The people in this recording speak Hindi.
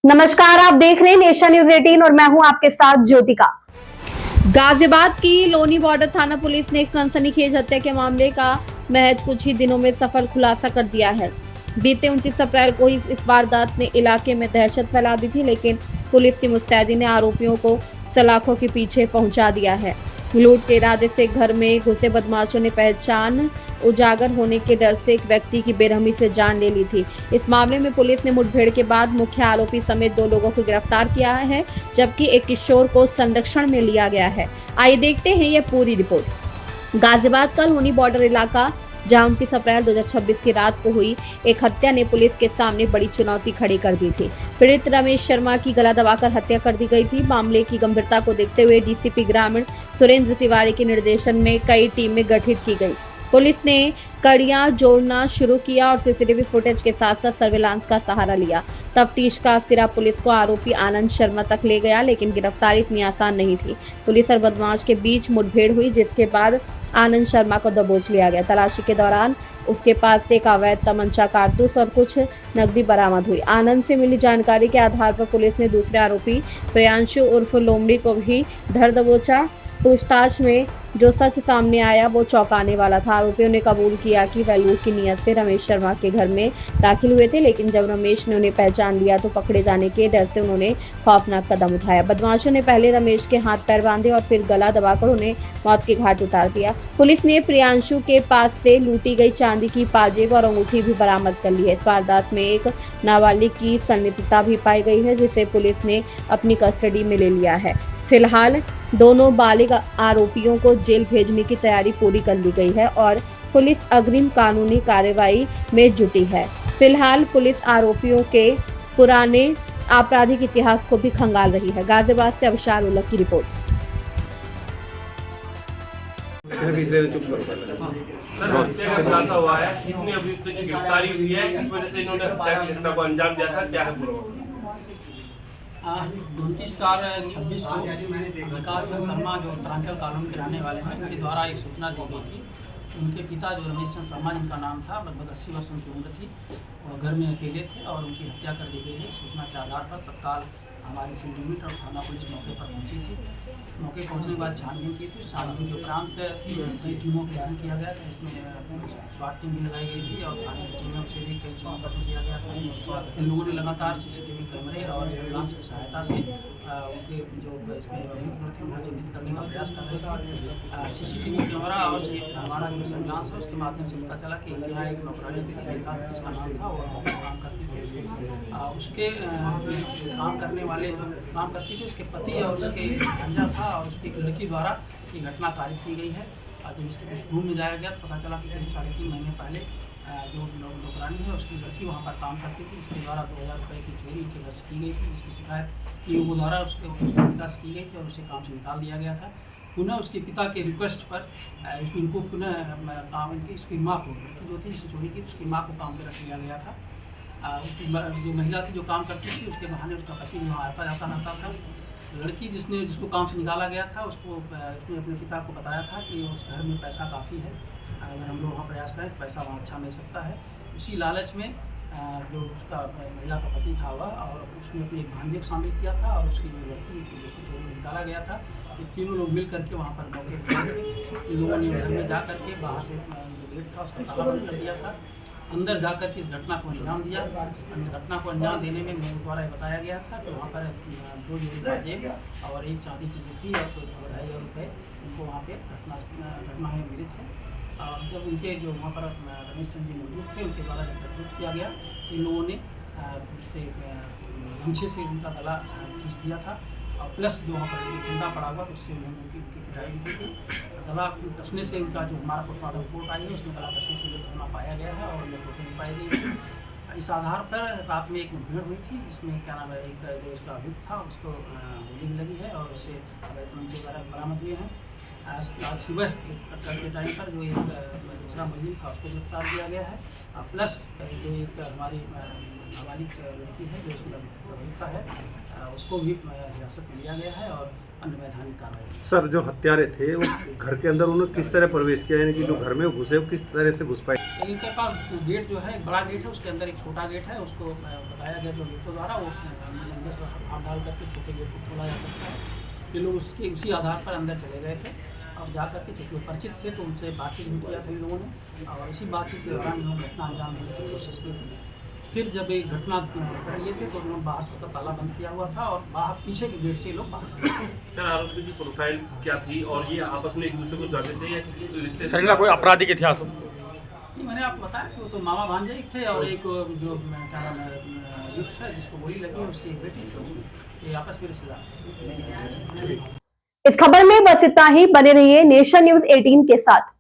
नमस्कार, आप देख रहे हैं नेशन न्यूज 18 और मैं हूं आपके साथ ज्योतिका। गाजियाबाद की लोनी बॉर्डर थाना पुलिस ने एक सनसनीखेज हत्या के मामले का महज कुछ ही दिनों में सफल खुलासा कर दिया है। बीते 29 अप्रैल को ही इस वारदात ने इलाके में दहशत फैला दी थी, लेकिन पुलिस की मुस्तैदी ने आरोपियों को सलाखों के पीछे पहुंचा दिया है। लूट के इरादे से घर में घुसे बदमाशों ने पहचान उजागर होने के डर से एक व्यक्ति की बेरहमी से जान ले ली थी। इस मामले में पुलिस ने मुठभेड़ के बाद मुख्य आरोपी समेत 2 लोगों को गिरफ्तार किया है, जबकि एक किशोर को संरक्षण में लिया गया है। आइए देखते हैं ये पूरी रिपोर्ट। गाजियाबाद का लोनी बॉर्डर इलाका, जहां 29 अप्रैल 2026 की रात को हुई एक हत्या ने पुलिस के सामने बड़ी चुनौती खड़ी कर दी थी। पीड़ित रमेश शर्मा की गला दबाकर हत्या कर दी गई थी। मामले की गंभीरता को देखते हुए डीसीपी ग्रामीण सुरेंद्र तिवारी के निर्देशन में कई टीमें गठित की गई। पुलिस ने कड़ियां जोड़ना शुरू किया और सीसीटीवी फुटेज के साथ साथ सर्विलांस का सहारा लिया। तफ्तीश का सिरा पुलिस को आरोपी आनंद शर्मा तक ले गया, लेकिन गिरफ्तारी इतनी आसान नहीं थी। पुलिस और बदमाश के बीच मुठभेड़ हुई, जिसके बाद आनंद शर्मा को दबोच लिया गया। तलाशी के दौरान उसके पास से एक अवैध तमंचा, कारतूस और कुछ नकदी बरामद हुई। आनंद से मिली जानकारी के आधार पर पुलिस ने दूसरे आरोपी प्रियांशु उर्फ लोमड़ी को भी धर दबोचा। पूछताछ में जो सच सामने आया वो चौंकाने वाला था। आरोपियों ने कबूल किया कि वह लूट की नियत से रमेश शर्मा के घर में दाखिल हुए थे, लेकिन जब रमेश ने उन्हें पहचान लिया तो पकड़े जाने के डर से उन्होंने खौफनाक कदम उठाया। बदमाशों ने पहले रमेश के हाथ पैर बांधे और फिर गला दबाकर उन्हें मौत के घाट उतार दिया। पुलिस ने प्रियांशु के पास से लूटी गई चांदी की पाजेब और अंगूठी भी बरामद कर ली है। इस वारदात में एक नाबालिग की संलिप्तता भी पाई गई है, जिसे पुलिस ने अपनी कस्टडी में ले लिया है। फिलहाल दोनों बालिग आरोपियों को जेल भेजने की तैयारी पूरी कर ली गई है और पुलिस अग्रिम कानूनी कार्रवाई में जुटी है। फिलहाल पुलिस आरोपियों के पुराने आपराधिक इतिहास को भी खंगाल रही है। गाजियाबाद से अविशाल उल्लक की रिपोर्ट। सर, हत्या का खुलासा हुआ है, कितने अभियुक्तों की गिरफ्तारी हुई है, किस वजह से इन्होंने हत्या की घटना को अंजाम दिया था, क्या है पूरा? 29/4/26 को विकास चंद शर्मा जो उत्तरांचल कॉलोनी के रहने वाले हैं, उनके द्वारा एक सूचना दी गई थी। उनके पिता जो रमेश चंद शर्मा, जिनका नाम था, लगभग 80 वर्ष उनकी उम्र थी, वह घर में अकेले थे और उनकी हत्या कर दी गई है। सूचना के आधार पर तत्काल हमारी फील्ड यूनिट और थाना पुलिस मौके पर पहुंची थी। मौके पहुंचने के बाद छानबीन की थी। छानबीन के उपरांत कई टीमों का गठन किया गया था। इसमें स्वाट टीम भी लगाई गई थी और थाने की टीमों से भी कई टीमों का गठन किया गया था। इन लोगों ने लगातार सीसीटीवी कैमरे और सर्विलांस की सहायता से उनके जो इसमें अभियुक्त थे उनको चिन्हित करने का प्रयास कर रहे थे। सीसीटीवी कैमरा और हमारा जो सर्विलांस है उसके माध्यम से पता चला कि यहाँ एक नौकरानी थी, जिसका नाम था, और काम करती थी। उसके काम करने वाले जो काम करती थी, उसके पति और उसके भांजा था और उसकी एक लड़की द्वारा ये घटना तारीफ की गई है। जब इसके पृष्ठभूमि में जाया गया तो पता चला कि करीब 3.5 महीने पहले जो नौकरानी है उसकी लड़की वहाँ पर काम करती थी, इसके द्वारा 2000 रुपये की चोरी के घर से की गई थी, जिसकी शिकायत पीओ द्वारा उसके पिता से की गई थी और उसे काम से निकाल दिया गया था। पुनः उसके पिता के रिक्वेस्ट पर इनको पुनः काम की उसकी माँ को, जो थी जिसकी चोरी की, उसकी माँ को काम पर रख लिया गया था। उसकी जो महिला थी जो काम करती थी, उसके बहाने उसका पति वहाँ आता जाता रहता था। लड़की जिसको काम से निकाला गया था, उसने अपने पिता को बताया था कि उस घर में पैसा काफ़ी है, अगर हम लोग वहाँ प्रयास करें तो पैसा वहाँ अच्छा मिल सकता है। उसी लालच में जो उसका महिला का पति था वह, और उसने अपने एक भांजे को शामिल किया था और उसकी जो लड़की जिसको चोरी निकाला गया था, ये तीनों लोग मिल करके वहाँ पर मौके पर इन लोगों ने घर में जा करके बाहर से जो गेट था उसका ताला बंद कर दिया था। अंदर जाकर के इस घटना को अंजाम दिया। इस घटना को अंजाम देने में मेरे द्वारा बताया गया था कि वहाँ पर 2 जोड़ी बाजेब और एक चांदी की जूती और 2,500 रुपये उनको वहाँ पे घटना में मिलित है। और जब उनके जो वहाँ पर रमेश चंद जी मौजूद थे, उनके द्वारा जब प्रस्तुत किया गया, इन लोगों ने उससे गमछे से उनका गला खींच दिया था और प्लस जो वहाँ पर ठंडा पड़ा हुआ उससे उन्होंने उनकी पिटाई की थी। गला कसने से उनका जो हमारा पोस्टमार्टम रिपोर्ट आई है उसमें गला कसने से होना पाया गया है और उन्हें चोटें नहीं पाई गई थी। इस आधार पर रात में एक मुठभेड़ हुई थी, जिसमें क्या नाम है, एक जो उसका अभियुक्त था उसको गोली भी लगी है और उससे अवैध तमंचे वगैरह बरामद हुए हैं। आज सुबह के टाइम पर जो एक दूसरा मुलजिम था उसको गिरफ्तार किया गया है। प्लस जो एक हमारी नाबालिग लड़की है जो उसमें अभियुक्ता है, उसको भी हिरासत में लिया गया है और अन्य वैधानिक कार्रवाई। सर, जो हत्यारे थे वो घर के अंदर उन्होंने किस तरह प्रवेश किया, यानी कि जो घर में घुसे वो किस तरह से घुस पाए? इनके पास गेट जो है एक बड़ा गेट है, उसके अंदर एक छोटा गेट है, उसको बताया गया जो अभियुक्तों द्वारा वो हाथ डाल करके छोटे गेट को खोला जा सकता है। ये लोग उसी आधार पर अंदर चले गए थे और जा करके चूँकि वो परिचित थे तो उनसे बातचीत भी किया था इन लोगों ने और इसी बातचीत के दौरान इन्होंने घटना अंजाम देने की कोशिश की थी। फिर जब एक घटना कर लिए थे तो उन्होंने बाहर से उसका ताला बंद किया हुआ था और बाहर पीछे के गेट से लोग बाहर। सर आरोपी की प्रोफाइल क्या थी और ये आपस में एक दूसरे को जानते थे या किसी रिश्ते सर इनका कोई आपराधिक इतिहास हो? मैंने आपको बताया कि वो तो मामा भांजे एक थे और एक जो क्या नाम है युक्त है जिसको गोली लगी है उसकी एक बेटी थी, ये आपस में रिश्तेदार। इस खबर में बस इतना ही। बने रहिए नेशन न्यूज 18 के साथ।